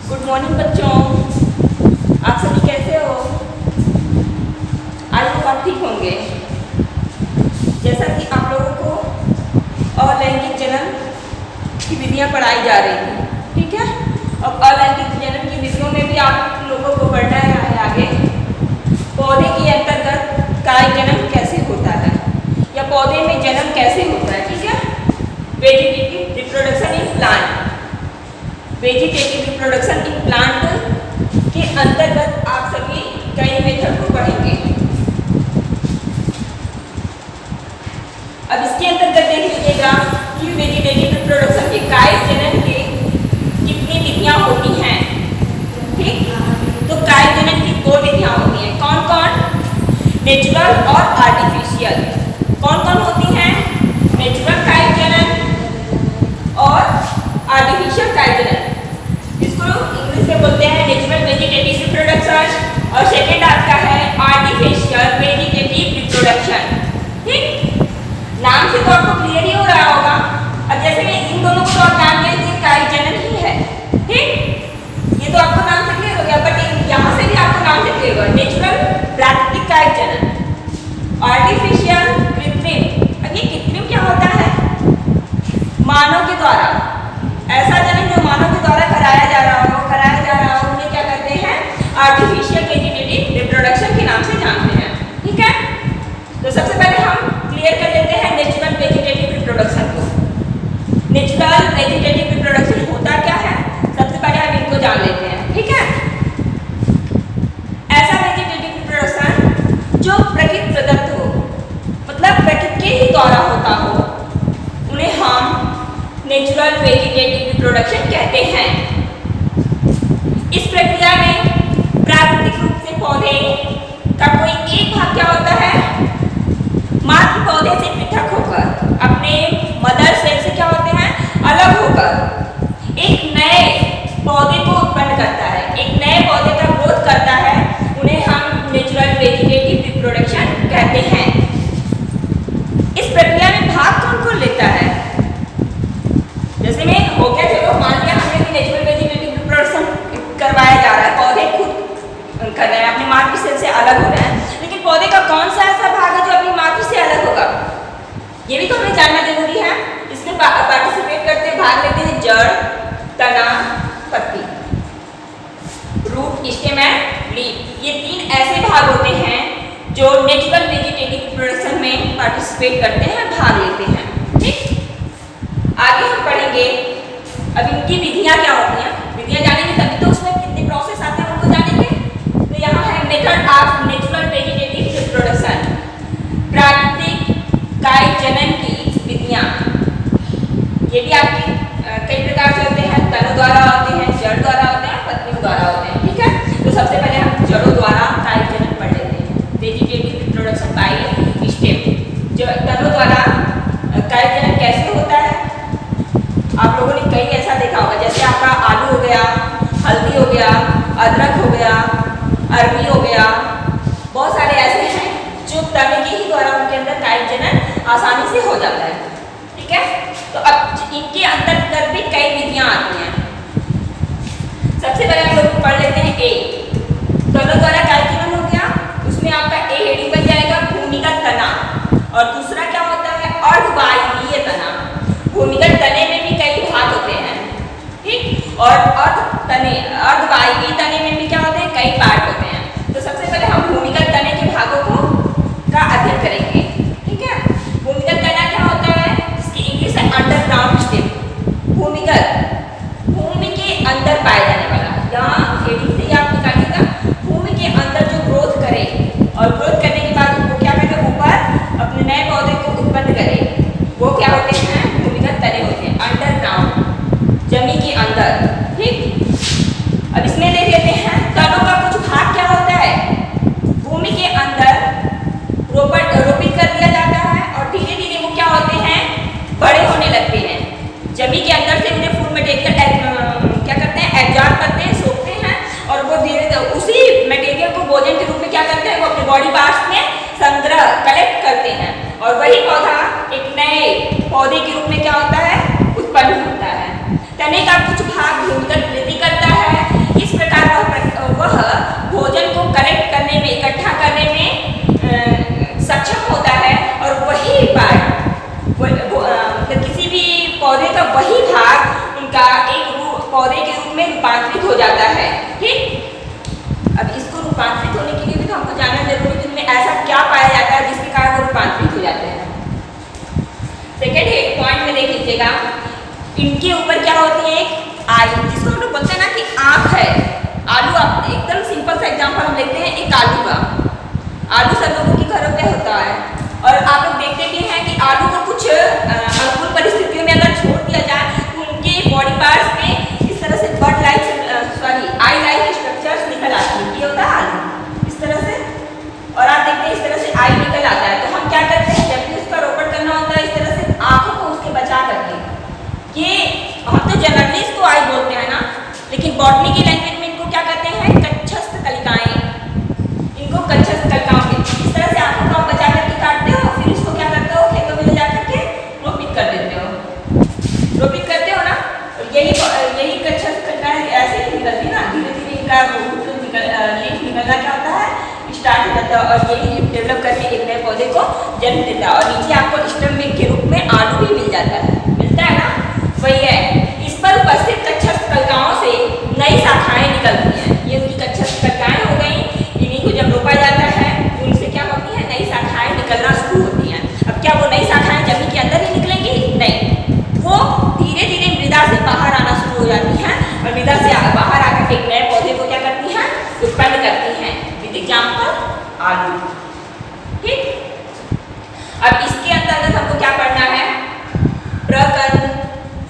Good morning बच्चों, आप सभी कैसे हो? आज आप ठीक होंगे। जैसा कि आप लोगों को अलैंगिक जन्म की विधियां पढ़ाई जा रही थी, ठीक है। अब अलैंगिक जन्म की विधियों में भी आप लोगों को पढ़ना है आगे पौधे के अंतर्गत काय जन्म कैसे होता है या पौधे में जन्म कैसे होता है, ठीक है। Vegetative reproduction in plant, vegetative reproduction in plant के अंतर्गत आप सभी कई मेथड को पढ़ेंगे। अब इसके अंतर्गत देख लीजिएगा कि वेजिटेटिव रिप्रोडक्शन के काय जनन के कितनी विधियां होती हैं, ठीक। तो काय जनन की 2 विधियां होती हैं। कौन कौन? नेचुरल और आर्टिफिशियल। कौन कौन होती हैं? नेचुरल काय जनन और आर्टिफिशियल काय जनन। इसको इंग्लिश में बोलते हैं नेचुरल वेजिटेटिव रिप्रोडक्शन और सेकेंड आपका है आर्टिफिशियल वेजिटेटिव रिप्रोडक्शन, ठीक। नाम से तो आपको क्लियर ही हो रहा होगा। अब जैसे इन दोनों को तो आप नाम दे दीजिए काय जनन ही है, ठीक। ये तो आपको नाम से क्लियर हो गया, बट यहाँ से भी आपको नाम से क्लियर होगा। नेचुरल प्राकृतिक काय जनन, आर्टिफिशियल कृत्रिम। अब ये कृत्रिम क्या होता है? मानव के द्वारा, ऐसा जनन जो मानव के द्वारा कराया जा रहा हो उन्हें क्या कहते हैं? आर्टिफिशियल वेजिटेटिव रिप्रोडक्शन के नाम से जानते हैं, ठीक है। तो सबसे पहले हम क्लियर कर लेते हैं नेचुरल वेजिटेटिव रिप्रोडक्शन को। नेचुरल वेजिटेटिव रिप्रोडक्शन होता क्या है, सबसे पहले हम इनको जान लेते हैं, ठीक है। ऐसा वेजिटेटिव रिप्रोडक्शन जो प्रकृति प्रदत्त हो, मतलब प्रकृति के ही द्वारा होता हो, उन्हें हम नेचुरल वेजिटेटिव रिप्रोडक्शन कहते हैं। इस प्रक्रिया में प्राकृतिक रूप से पौधे का कोई एक भाग क्या होता है? मातृ पौधे से पृथक होकर, अपने मदर सेल से क्या होते हैं? अलग होकर एक नए पौधे को उत्पन्न करता है, एक नए पौधे का ग्रोथ करता है, उन्हें हम नेचुरल वेजिटेटिव रिप्रोडक्शन कहते हैं। इस प्रक्रिया में भाग कौन कौन लेता है? जैसे में हो गया, चलो मान लिया हमने कि नेचुरल वेजिटेटिव रिप्रोडक्शन करवाया जा रहा है, पौधे खुद कर रहे हैं, अपनी मातृ सेल से अलग हो रहे हैं, लेकिन पौधे का कौन सा ऐसा भाग है जो अपनी मातृ से अलग होगा? ये भी तो हमें जानना जरूरी है। इसमें पार्टिसिपेट करते हैं, भाग लेते हैं जड़, तना, पत्ती, रूट, स्टेम एंड लीफ। ये 3 ऐसे भाग होते हैं जो नेचुरल वेजिटेटिव रिप्रोडक्शन में पार्टिसिपेट करते हैं, भाग लेते हैं, ठीक। आगे हम पढ़ेंगे अब इनकी विधियां क्या होती हैं। विधियां जानेंगे तभी तो उसमें कितने प्रोसेस आते हैं उनको जानेंगे। तो यहाँ है method of natural vegetative reproduction, प्राकृतिक काय जनन की विधियां। ये भी आपकी कई प्रकार से होते हैं, तनु द्वारा होते हैं, जड़ द्वारा होते हैं, पत्तियों द्वारा होते हैं, ठीक है। तो सबसे पहले हम जड़ों द्वारा काय जनन पढ़ लेते हैं, वेजिटेटिव रिप्रोडक्शन बाय स्टेम। जो तनु द्वारा काय जनन कैसे होता है? आप लोगों ने कई ऐसा देखा होगा, जैसे आपका आलू हो गया, हल्दी हो गया, अदरक हो गया, अरबी हो गया, बहुत सारे ऐसे हैं जो तने के ही द्वारा उनके अंदर काय जनन आसानी से हो जाता है, ठीक है। तो अब इनके अंतर्गत भी कई विधियां आती हैं। सबसे पहले हम लोग पढ़ लेते हैं ए, तनों द्वारा काय जनन हो गया, उसमें आपका ए हेडिंग बन जाएगा भूमिगत तना, और दूसरा क्या होता है? अर्धवायवीय तना। भूमिगत तने में भी कई भाग होते हैं, ठीक, और अर्धवायवीय तने में भी क्या होते हैं? कई पार्ट होते हैं। तो सबसे पहले हम भूमिगत तने के भागों का अध्ययन करेंगे, ठीक है। भूमिगत तना क्या होता है? इसकी इंग्लिश है अंडरग्राउंड स्टेम। भूमिगत, भूमि के अंदर पाया जाने वाला, यहाँ हेडिंग से आप निकालिएगा, भूमि के अंदर जो ग्रोथ करे और ग्रोथ करने के बाद वो क्या करे? ऊपर अपने नए पौधे को उत्पन्न करे, वो क्या होते हैं? भूमिगत तने होते हैं, अंडरग्राउंड, जमीन के अंदर, ठीक। अब इसमें देख लेते हैं तनों का कुछ भाग क्या होता है? भूमि के अंदर रोपित कर दिया जाता है और धीरे धीरे वो क्या होते हैं? बड़े होने लगते हैं। जमीन के अंदर से उन्हें फूड मटेरियल क्या करते हैं? एब्जॉर्ब करते हैं, सोखते हैं, और वो धीरे उसी मटेरियल को भोजन के रूप में क्या करते हैं? वो अपने बॉडी पार्ट्स में संग्रह कलेक्ट करते हैं, और वही पौधा एक नए पौधे के रूप में क्या होता है? उत्पन्न होता है। तने का कुछ भाग भूमिगत वृद्धि करता है में इकट्ठा करने में सक्षम होता है और वही पार्ट किसी भी पौधे का वही भाग उनका एक पौधे के रूप में रूपांतरित हो जाता है। ठीक, अब इसको रूपांतरित होने के लिए भी तो हमको जानना जरूरी है कि इनमें ऐसा क्या पाया जाता है जिसके कारण वो रूपांतरित हो जाते हैं। सेकेंड पॉइंट में देख लीजिएगा, इनके ऊपर क्या होती है, एक आई, जिसको हम लोग बोलते हैं ना कि आंख है। आलू, आप एकदम सिंपल सा एग्जांपल हम लेते हैं एक आलू का। आलू सब लोगों के घरों पे होता है और आप लोग देखते भी हैं कि आलू को कुछ अनुकूल परिस्थितियों में अगर छोड़ दिया जाए तो उनके बॉडी पार्ट्स में इस तरह से bird like I like structures निकल आती है। ये होता है आलू इस तरह से, और आप देखते हैं इस तरह से आई निकल आता है। तो हम क्या करते हैं, जब भी उसका रोपण करना होता है इस तरह से आंखों को उसके बचा करके, ये हम तो जनरली इसको आई बोलते हैं ना, लेकिन बॉटनी की लैंग्वेज में इनको क्या कहते हैं, कच्छस्थ कलिकाएं। इनको कच्छस्थ कलिकाओं के इस तरह से आंखों को बचा करके काटते हो, फिर इसको क्या करते हो, खेतों में ले जा करके रोपित कर देते हो। रोपित करते हो ना, यही कच्छस्थ कलिकाएं ऐसे ही निकलती ना, धीरे धीरे इनका लीफ निकलना क्या होता है, स्टार्ट हो जाता है और यही लीफ डेवलप करके एक नए पौधे को जन्म देता है और नीचे आपको स्टेम के रूप में आलू भी मिल जाता है, मिलता है ना, वही है। इस पर उपस्थित कच्छस्थ कलिकाओं से नई शाखाएं निकलती हैं। ये उनकी कच्छस्थ कलिकाएं हो गई, इन्हीं को जब रोपा जाता है तो उनसे क्या होती है, नई शाखाएं निकलना शुरू होती हैं। अब क्या वो नई शाखाएं जमीन के अंदर ही निकलेंगी? नहीं, वो धीरे धीरे मृदा से बाहर आना शुरू हो जाती हैं और मृदा से बाहर आकर एक नए पौधे को क्या करती हैं, उत्पन्न करती हैं। विद एग्जाम्पल आलू। ठीक, अब इसके अंतर्गत हमको क्या पढ़ना है, प्रकंद,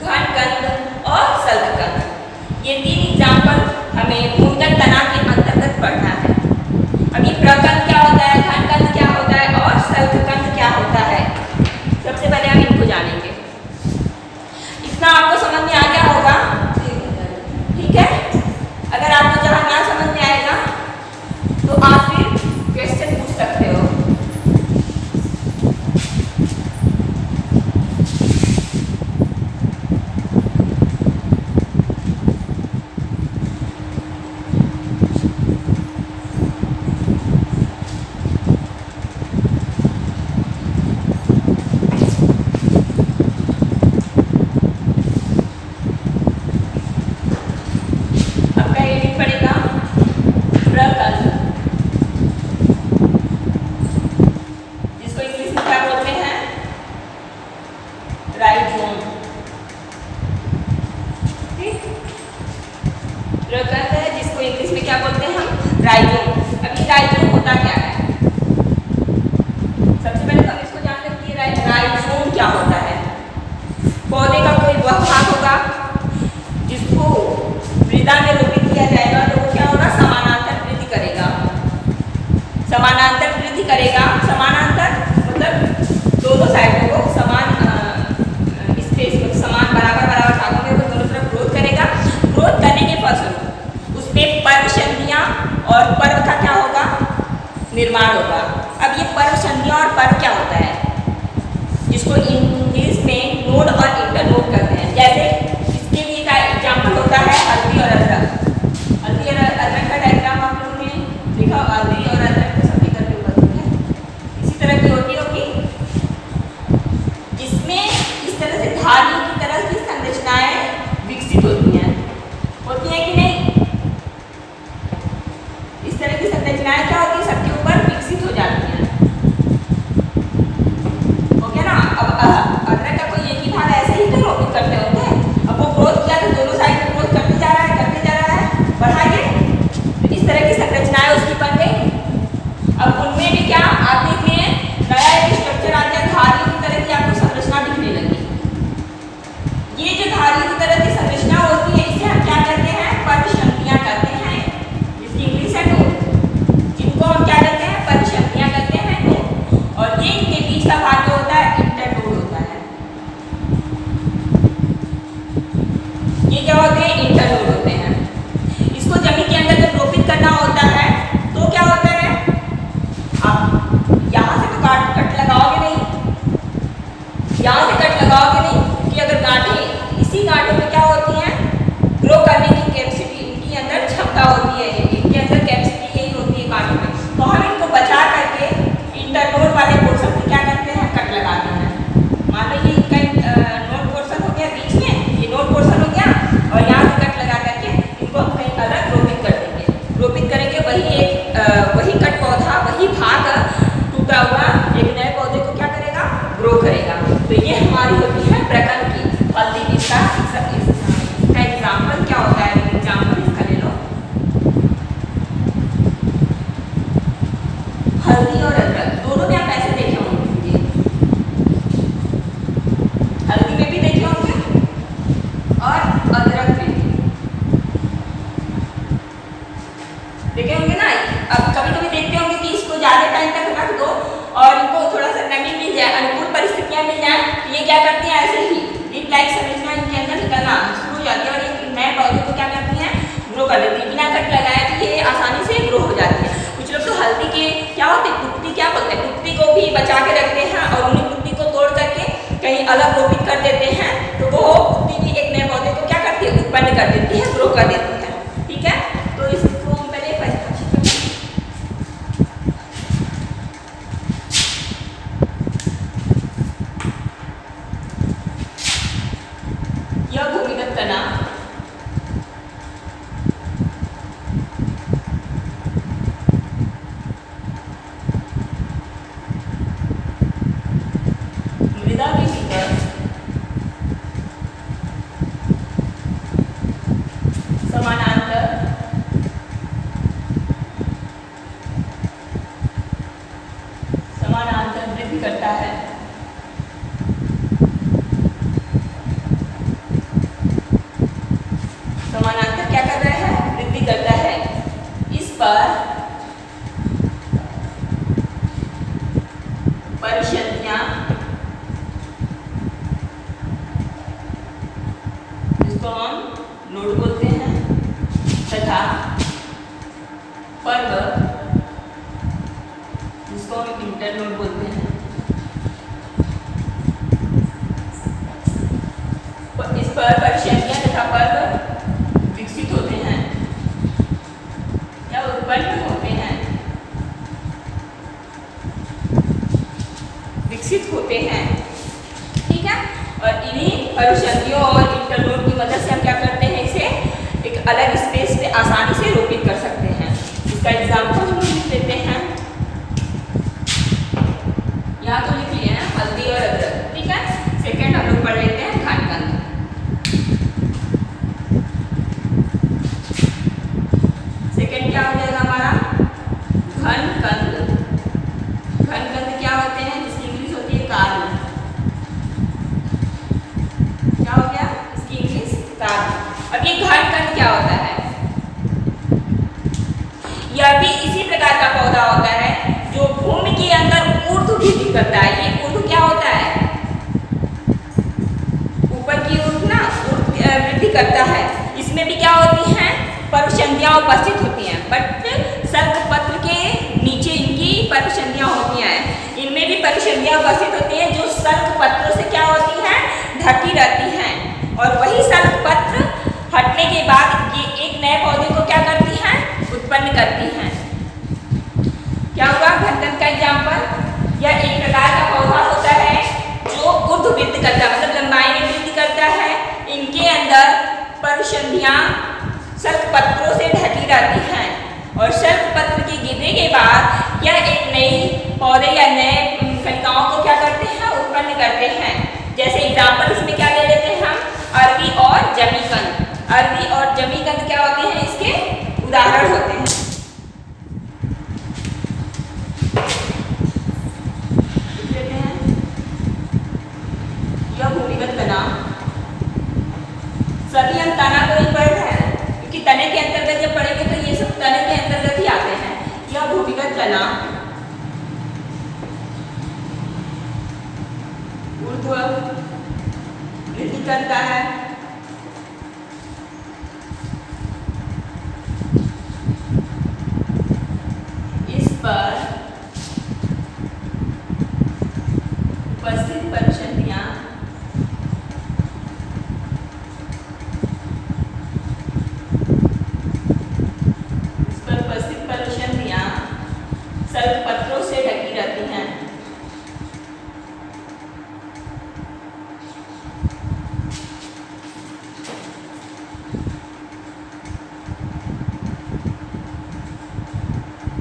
घनकंद और शल्ककंद। ये तीन एग्जाम्पल हमें भूमिगत तना के अंतर्गत पढ़ना है। अब ये प्रकंद क्या होता है, घनकंद क्या होता है और शल्ककंद क्या होता है, सबसे पहले हम इनको जानेंगे। इतना आपको समझ में आ गया होगा? ठीक है, अगर आपको जहाँ ना समझ में आएगा तो आप फिर क्वेश्चन पूछ सकते हो। प्रकंद है जिसको इंग्लिश में क्या बोलते हैं हम, राइजोम। अब ये राइजोम होता क्या है, सबसे पहले तो हम इसको जान लेते हैं राइजोम क्या होता है। पौधे का कोई वह भाग होगा जिसको मृदा में रोपित किया जाएगा तो वो क्या होगा, समानांतर वृद्धि करेगा। समानांतर वृद्धि करेगा, समानांतर मतलब दोनों साइडों को समान स्पेस में, समान बराबर भागों में वो दोनों तरफ ग्रोथ करेगा। ग्रोथ करने के फलस्वरूप उसमें पर्व संधियां और पर्व का क्या होगा, निर्माण होगा। अब ये पर्व संधियां और पर्व क्या होता है, जिसको इंग्लिश में नोड और इंटरनोड कहते हैं। जैसे इसके लिए का एग्जाम्पल होता है हल्दी और अदरक। हल्दी और अदरक का डायग्राम आप लोगों ने देखा, हल्दी और अदरक को सभी करके होती है, इसी तरह की होती होगी, जिसमें इस तरह से धारी की तरह की संरचनाएं विकसित होती हैं कि नहीं। इस तरह की संरचनाएं क्या होती है, सबके ऊपर विकसित हो जाती हैं। ओके ना। अब अदरक का कोई एक ही भाग ऐसे ही तो रोपित करते होते हैं। अब वो ग्रोथ किया तो दोनों साइड में ग्रोथ करते जा रहा है, बढ़ाएंगे तो इस तरह की संरचनाएं उसकी बन गई। अब उनमें भी क्या आप देख रहे हैं, नया एक स्ट्रक्चर आ गया, धारी की तरह की आपको संरचना दिखने लगी। ये जो धारी की तरह की संरचना होती है, इससे ये क्या करती हैं, ऐसे ही लीफ लाइक संरचना इनके अंदर निकलना शुरू हो जाती है और ये नए पौधे को क्या करती हैं, ग्रो कर देती है। बिना कट लगाए भी ये आसानी से ग्रो हो जाती है। कुछ लोग तो हल्दी के क्या होते हैं, कुत्ती क्या बोलते हैं, कुत्ती को भी बचा के रखते हैं और उन्हीं कुत्ती को तोड़ करके कहीं अलग रोपित कर देते हैं, तो वो कुत्ती भी एक नए पौधे को क्या करती है, उत्पन्न कर देती है, ग्रो कर देती है। ठीक है, तो इसको हम पहले परिभाषित करते हैं। यह भूमिगत तना मृदा के भीतर समानांतर वृद्धि करता है। समानांतर क्या कर रहा है, वृद्धि करता है। इस पर परिसंधियां, जिसको हम नोड बोलते हैं, तथा पर्व, जिसको हम इंटरनोड बोलते हैं, इस पर परिसंधियां तथा पर्व विकसित होते हैं या उत्पन्न होते हैं, विकसित होते हैं। ठीक है, और इन्हीं परिसंधियों और इंटरनोड की मदद से हम क्या करते हैं, इसे एक अलग स्पेस पे आसानी से रोपित कर सकते हैं। इसका एग्जाम्पल हम लिख लेते हैं, यहाँ तो लिख लिए हैं हल्दी और अदरक। ठीक है, सेकंड हम लोग पढ़ लेते हैं घनकंद। सेकंड क्या हो जाएगा हमारा, घनकंद। घनकंद क्या होते हैं, जिसकी इंग्लिश होती है कार्ल। क्या हो गया, इसकी इंग्लिश कार्ल। अब ये घनकंद क्या होता है, यह भी इसी प्रकार का पौधा होता है जो भूमि के अंदर ऊर्ध्व वृद्धि करता है। ये ऊर्ध्व क्या होता है, ऊपर की ऊर्ध्व ना वृद्धि करता है। इसमें भी क्या होती हैं, परिसंधियां उपस्थित होती हैं, बट सल्क पत्र के नीचे इनकी परिसंधियां होती हैं। इनमें भी परिसंधियां उपस्थित होती हैं जो सल्क पत्रों से क्या होती हैं, ढकी रहती हैं। और वही सल्क पत्र हटने के बाद ये एक नए पौधे को क्या करती हैं, उत्पन्न करती हैं। क्या हुआ घनकंद का एग्जाम्पल, यह एक प्रकार का पौधा होता है जो ऊर्ध्व वृद्धि करता है, मतलब लंबाई में वृद्धि करता है। इनके अंदर परिसंधियां सल्क पत्रों से ढकी रहती हैं और सल्क पत्र के गिरने के बाद यह एक नई पौधे या नए कलिकाओं को क्या करते हैं, उत्पन्न करते हैं। जैसे एग्जाम्पल इसमें क्या ले लेते हैं हम, अरबी और जमीकंद। अरबी और जमीकंद क्या होते हैं, इसके उदाहरण होते हैं। यह भूमिगत तना, सभी हम तना को ही पढ़ रहे हैं क्योंकि तने के अंतर्गत जब पढ़ेंगे तो ये सब तने के अंतर्गत ही आते हैं। यह भूमिगत तना ऊर्ध्व वृद्धि करता है, इस पर उपस्थित परिसंधियां सल्क पत्रों से ढकी रहती हैं।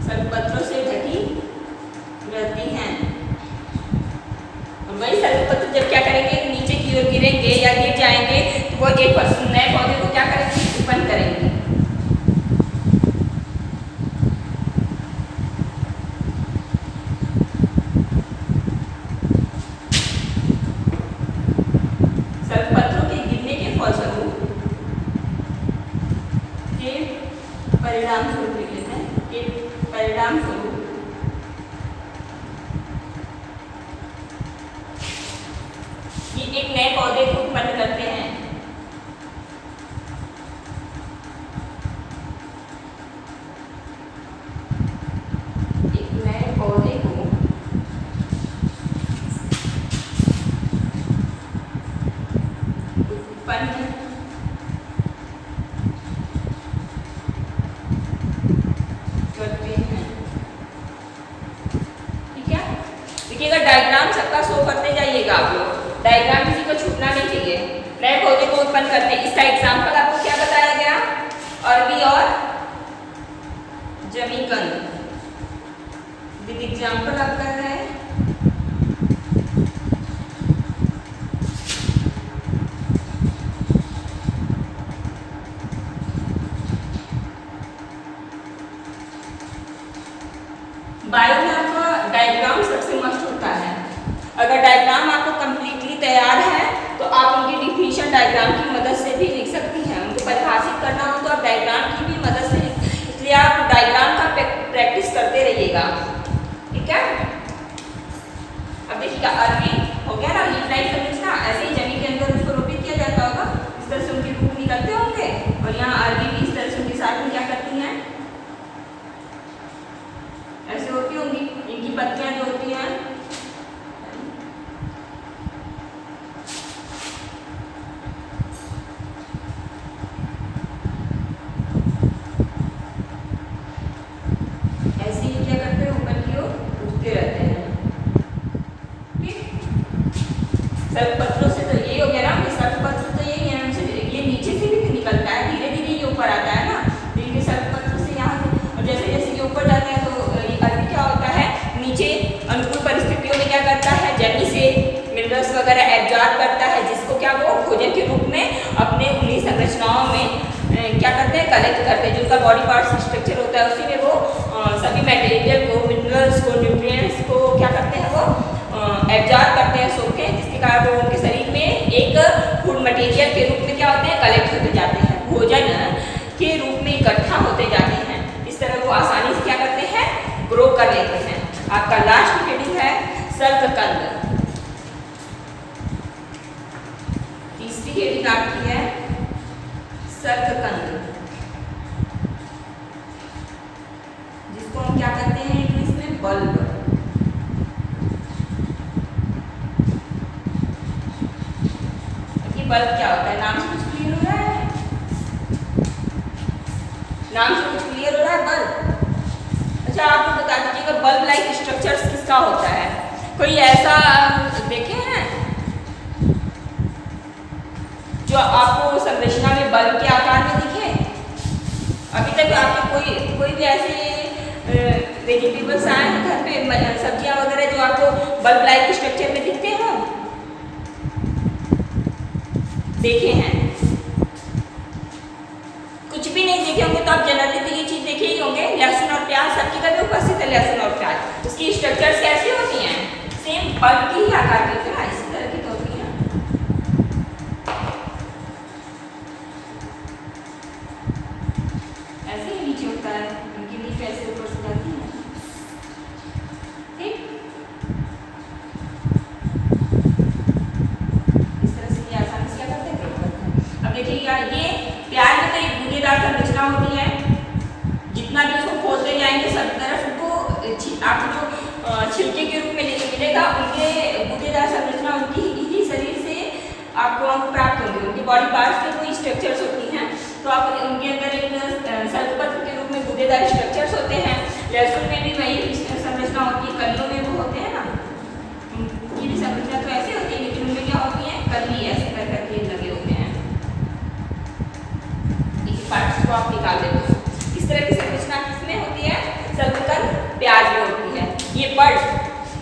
सल्क पत्रों से ढकी रहती हैं और वही सल्क पत्र जब क्या करेंगे, नीचे की ओर गिरेंगे या गिर जाएंगे तो वो एक नए पौधे को क्या करेंगे, उत्पन्न करेंगे। परिणाम स्वरूप लिख लेते हैं कि परिणाम स्वरूप डायग्राम किसी को छूटना नहीं चाहिए। नए पौधे को उत्पन्न करते हैं। इसका एग्जाम्पल आपको क्या बताया गया? अरबी और जमीकंद। विद एग्जाम्पल आप कर रहे हैं। बायो में आपका डायग्राम सबसे मस्ट होता है। अगर डायग्राम आपको कंप्लीटली तैयार है तो आप उनकी डिफिनीशन डायग्राम की मदद से भी लिख सकती हैं। उनको परिभाषित करना हो तो आप डायग्राम की भी मदद से इसलिए आप डायग्राम का प्रैक्टिस करते रहिएगा, ठीक है। अब देखिएगा अरबी हो गया ना, लीफ लाइक संरचना। ऐसे ही जमीन के अंदर उसको रोपित किया जाता होगा, इस तरह से उनके रूप निकलते होंगे। और यहाँ अरबी भी इस तरह से उनके साथ में क्या करती हैं, ऐसे होती होंगी। इनकी पत्तियां जो होती हैं ऐसे ही क्या करते हैं, ऊपर की ओर उठते रहते हैं। ठीक, सर्वपत्रों से तो ये हो गया ना कि सर्वपत्र तो यही है, ये नीचे से भी निकलता है, धीरे धीरे ये ऊपर आता है ना। देखिए सर्वपत्र से यहाँ से, और जैसे जैसे ये ऊपर जाते हैं तो नीचे अनुकूल परिस्थितियों में क्या करता है, जमीन से मिनरल्स वगैरह एब्जॉर्ब करता है, जिसको क्या वो भोजन के रूप में अपने उन्हीं संरचनाओं में क्या करते हैं, कलेक्ट करते हैं। जो उनका बॉडी पार्ट स्ट्रक्चर होता है उसी में वो सभी मटेरियल को, मिनरल्स को, न्यूट्रिएंट्स को क्या करते हैं, वो एब्जॉर्ब करते हैं, सोखते हैं, जिसके कारण वो उनके शरीर में एक फूड मटेरियल के रूप में क्या होते हैं, कलेक्ट होते जाते हैं, भोजन के रूप में इकट्ठा होते जाते हैं। इस तरह वो आसानी से क्या करते हैं, ग्रो कर लेते हैं। आपका लास्ट हेडिंग है सल्ककंद। तीसरी हेडिंग आपकी है सल्ककंद, जिसको हम क्या कहते हैं इंग्लिश में बल्ब। ये बल्ब क्या होता है, नाम से कुछ क्लियर हो रहा है? नाम से कुछ क्लियर हो रहा है बल्ब? अच्छा, आपको बता दीजिएगा बल्ब लाइक स्ट्रक्चर्स किसका होता है? कोई ऐसा देखे हैं जो आपको संरचना में बल्ब के आकार में दिखे? अभी तक आपके कोई भी ऐसे वेजिटेबल्स आए हैं घर पे, सब्जियां वगैरह जो आपको बल्ब लाइक स्ट्रक्चर में दिखते हो? देखे हैं? कुछ भी नहीं देखे होंगे तो आप जनरली तो ये चीज देखे ही होंगे, लहसुन और प्याज सबके घर में उपस्थित है। लहसुन और प्याज, उसकी स्ट्रक्चर्स कैसी होती हैं? सेम बल्ब की ही आकार की होती है, इसी तरह की तो होती है। ऐसे ही नीचे होता है, उनकी लीफ ऐसे ऊपर से जाती है। ठीक, इस तरह से ये आसानी से क्या करते हैं। अब देखिएगा ये प्याज में तो एक गूदेदार संरचना होती है, जितना भी उसको खोलते जाएंगे सब तरफ उनको आपको जो छिलके के रूप में मिलेगा, उनके गूदेदार संरचना उनकी ही शरीर से आपको अंग प्राप्त होंगे। उनके बॉडी पार्ट्स के कोई स्ट्रक्चर्स होती हैं, तो आप उनके अंदर एक सल्कपत्र के रूप में गूदेदार स्ट्रक्चर्स होते हैं। लहसुन में भी वही संरचना होती है, कलियों में वो होते हैं ना, उनकी भी संरचना तो ऐसे होती है, लेकिन उनमें क्या होती है, कली ऐसे कर करके लगे होते हैं। पार्ट्स को आप निकाल देते हो। इस तरह की संरचना किसमें होती है, सल्ककंद प्याज में होती है। ये बल्ब,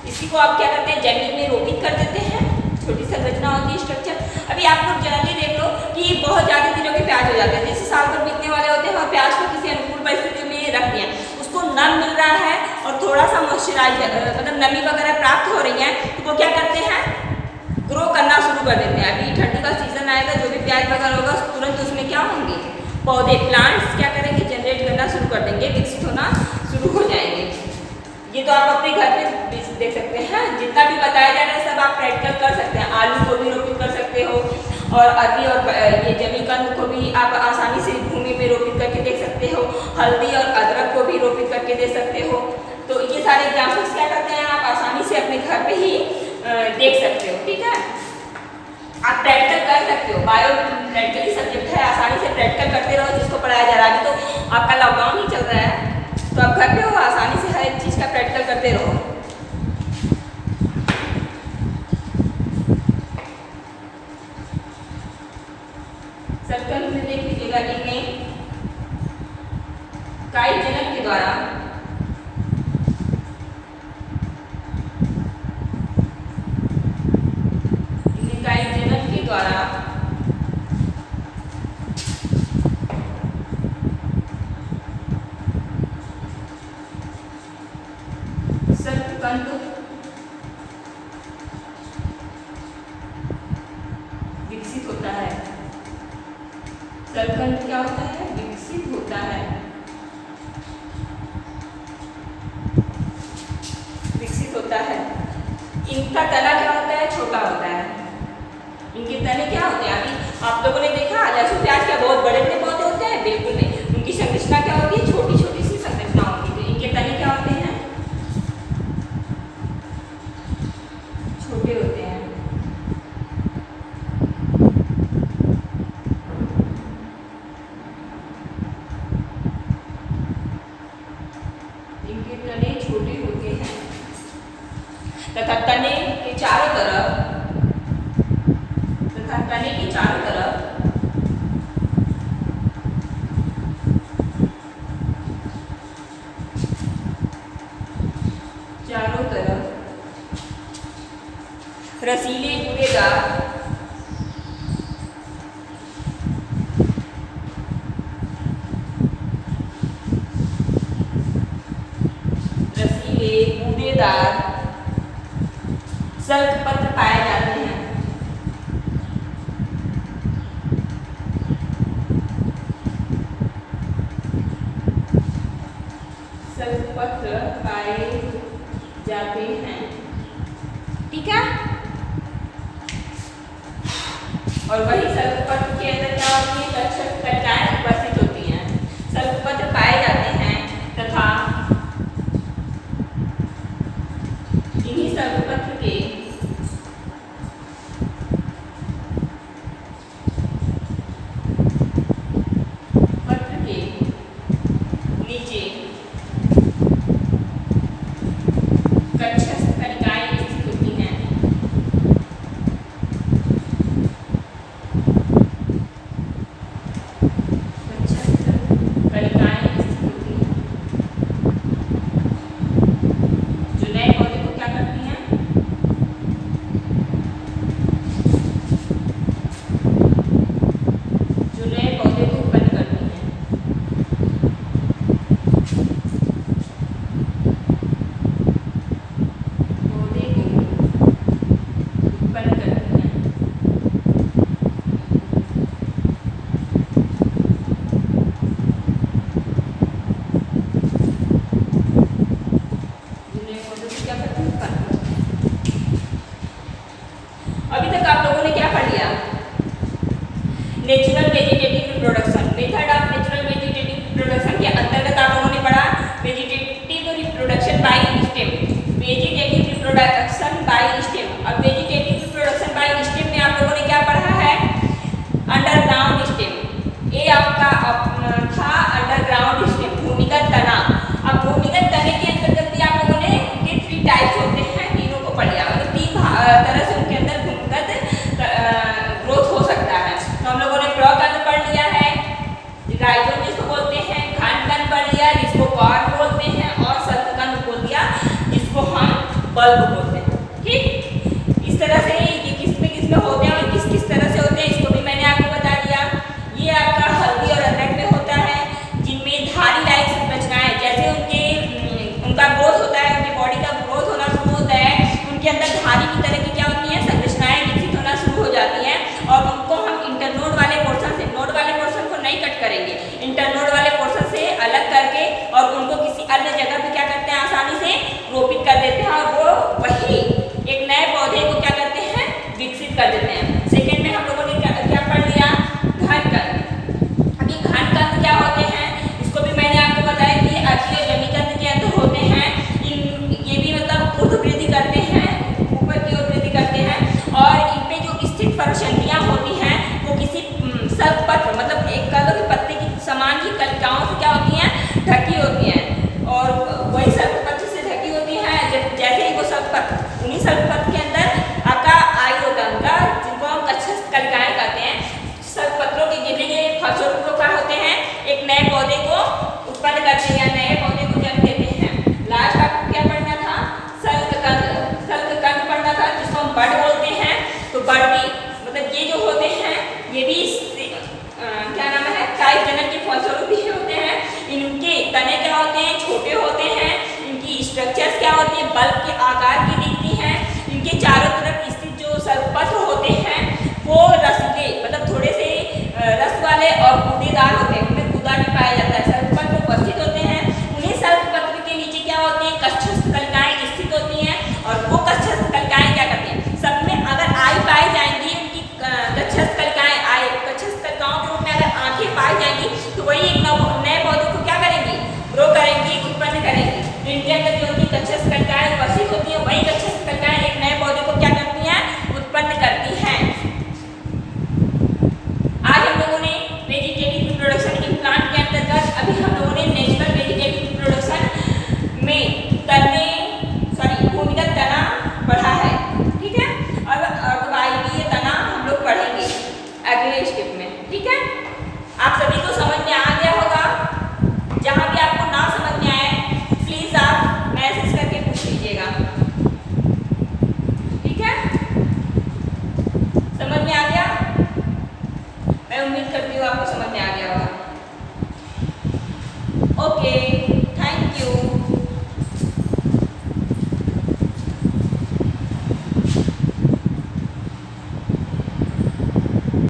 इसी को आप क्या करते हैं, जमीन में रोपित कर देते हैं, छोटी संरचना होती है, स्ट्रक्चर। अभी आप लोग जनरली देख लो कि बहुत ज़्यादा दिनों के प्याज हो जाते हैं, जैसे साल भर बीतने वाले होते हैं और प्याज को किसी अनुकूल परिस्थिति में रख दिया, उसको नम मिल रहा है और थोड़ा सा मॉइस्चराइजर मतलब नमी वगैरह प्राप्त हो रही है, तो वो क्या करते हैं, ग्रो करना शुरू कर देते हैं। अभी ठंडी का सीजन आएगा, जो भी प्याज वगैरह होगा तुरंत उसमें क्या होंगे, पौधे, प्लांट्स क्या करेंगे, जनरेट करना शुरू कर देंगे, विकसित होना शुरू हो जाएंगे। ये तो आप अपने घर पे देख सकते हैं, जितना भी बताया जा रहा है सब आप प्रैक्टिकल कर सकते हैं। आलू को भी रोपित कर सकते हो, और अरबी और ये जमीकंद को भी आप आसानी से भूमि में रोपित करके देख सकते हो। हल्दी और अदरक को भी रोपित करके दे सकते हो। तो ये सारे एग्जाम्पल्स क्या करते हैं, आप आसानी से अपने घर पे ही देख सकते हो। ठीक है, आप प्रैक्टिकल कर सकते हो, बायो प्रैक्टिकली सब्जेक्ट है, आसानी से प्रैक्टिकल करते रहो जिसको पढ़ाया जा रहा है। अभी तो आपका लॉकडाउन ही चल रहा है, तो आप घर पे हो, आसानी से हर एक चीज़ का प्रैक्टिकल करते रहो। द्वारा शल्कतंतु विकसित होता है। शल्कतंतु क्या होता है? विकसित होता है। विकसित होता है। इनका तना क्या होता है? छोटा होता है। इनके तने क्या होते हैं? अभी आप लोगों ने देखा लहसुन प्याज क्या बहुत बड़े बड़े पौधे होते हैं? बिल्कुल नहीं। उनकी संरचना क्या होती है? छोटी छोटी सी संरचना होती है। तो इनके तने क्या होते हैं? छोटे होते हैं। इनके तने छोटे होते हैं तथा तने के चारों तरफ रसीले गूदेदार शल्कपत्र पाए जाते हैं। शल्कपत्र पाए जाते हैं। ठीक है। और वही शल्कपत्र के अंदर क्या होती है? कक्षक कलिकाएं उपस्थित होती हैं। शल्कपत्र पाए जाते हैं तथा इन्हीं शल्कपत्र के पत्र के नीचे कक्षक कलिकाएं स्थित होती हैं। अभी तक आप लोगों ने क्या पढ़ लिया? Natural vegetative reproduction, method of natural vegetative reproduction के अंतर्गत आप लोगों ने पढ़ा vegetative reproduction by stem. Vegetative reproduction by stem. अब वेजिटेटिव रिप्रोडक्शन बाय स्टेम में आप लोगों ने क्या पढ़ा है? Underground stem. ये आपका था अंडरग्राउंड स्टेम, भूमिगत तना। अब भूमिगत तने के अंतर्गत भी आप लोगों ने उनके 3 टाइप्स होते हैं, तीनों को पढ़ लिया। मतलब 3 तरह से उनके अंदर भूमिगत ग्रोथ हो सकता है। तो हम लोगों ने प्रकंद पढ़ लिया है, राइजोम जिसको बोलते हैं, घानकंद पढ़ लिया जिसको कॉर्ड बोलते हैं, और शल्ककंद बोल दिया जिसको हम बल्ब बोलते हैं। ठीक, इस तरह से ये किस में होते हैं और किस किस तरह से होते हैं इसको भी मैंने आपको बता दिया। ये आपका हल्दी और अदरक में होता है, जिनमें धारी लाइक संरचनाएं, जैसे उनका ग्रोथ होता है, उनकी बॉडी का ग्रोथ होना शुरू होता है, उनके अंदर धारी की तरह की क्या होती है? संरचनाएं विकसित होना शुरू हो जाती हैं। और उनको हम इंटरनोड वाले पोर्शन से, नोड वाले पोर्शन को नहीं कट करेंगे, इंटरनोड वाले पोर्शन से अलग करके और उनको किसी अन्य जगह पे क्या करते हैं? आसानी से रोपित कर देते हैं और वो वही एक नए पौधे को क्या करते हैं? विकसित कर देते हैं। सेकेंड में हम लोगों ने क्या पढ़ लिया? घनकंद। अभी घनकंद क्या होते हैं इसको भी मैंने आपको बताया कि अक्षीय जमीकंद के अंदर होते हैं। ये भी मतलब ऊर्ध्ववृद्धि करते हैं, ऊपर की ओर वृद्धि करते हैं, और इन पे जो स्थित परछंदियां होती हैं वो किसी शल्कपत्र मतलब एक कलम के पत्ते की समान की कलिकाओं से क्या होती हैं? ढकी होती हैं। और वही शल्कपत्र से ढकी होती हैं। जैसे ही वो शल्कपत्र, उन्हीं शल्कपत्र के अंदर आपका आई होता है उनका, जिनको हम कक्षक कलिकाएं कहते हैं। शल्कपत्रों के गिरने के फलस्वरूप क्या होते हैं? एक नए पौधे को उत्पन्न करते हैं या नए पौधे को तो वही एक नए पौधे को क्या करेंगी, ग्रो करेंगी, उत्पन्न करेंगी। तो इनके अंदर जो होती है कक्षक कणिकाएं उपस्थित होती है, वही कक्षक कणिकाएं एक नए पौधे को क्या करती हैं, उत्पन्न करती हैं। आज हम लोगों ने वेजिटेटिव रिप्रोडक्शन इन प्लांट के अंतर्गत अभी हम लोगों ने नेचुरल वेजिटेटिव रिप्रोडक्शन में भूमिगत तना पढ़ा है, ठीक है। अब वायवीय तना हम लोग पढ़ेंगे अगले स्टेप में, ठीक है। आप सभी को समझ में आ गया होगा। जहां भी आपको ना समझ में आए प्लीज आप मैसेज करके पूछ लीजिएगा, ठीक है। समझ में आ गया? मैं उम्मीद करती हूँ आपको समझ में आ गया।